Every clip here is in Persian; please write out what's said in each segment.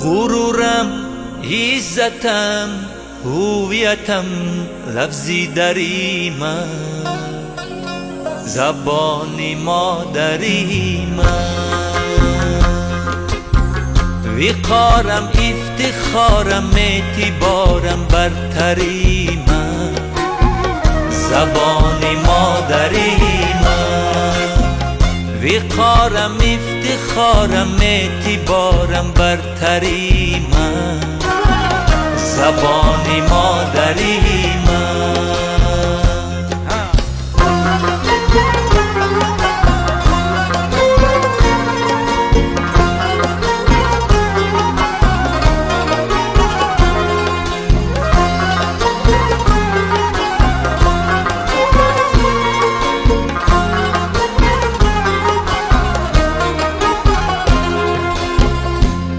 غرورم، عزتم، هویتم لفظی داری من، زبانی مادری من، وقارم، افتخارم، اعتبارم، برتری من، زبانی مادری من، وقارم، افتخارم، اعتبارم، برتری من، زبانی مادری من.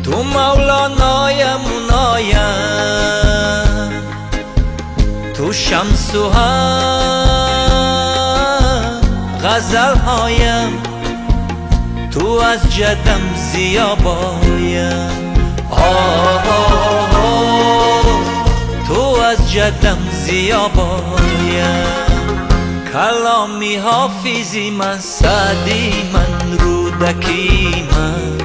تو مولانایم اونایم، تو شمس و هم غزل هایم، تو از جدم زیابایم، تو از جدم زیابایم، کلامی حافظی من، سعدی من، رودکی من،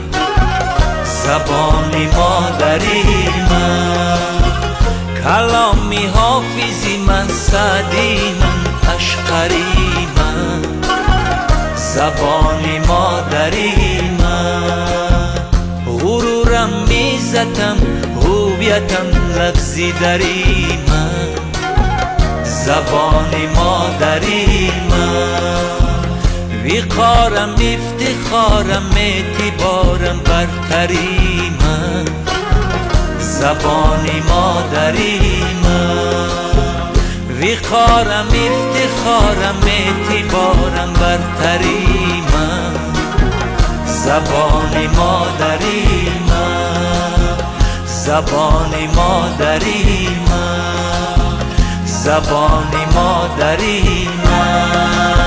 زبانی مادری من، کلامی حافظی من، سعدی من، اشقری من، زبانی مادری من، غرورم، عزتم، هویتم لفظی داری من، زبانی مادری من، وقارم، افتخارم، اعتبارم، برتری من، زبانی مادری من، وقارم، افتخارم، اعتبارم، برتری من، زبانی مادری من، زبانی مادری من، زبانی مادری من.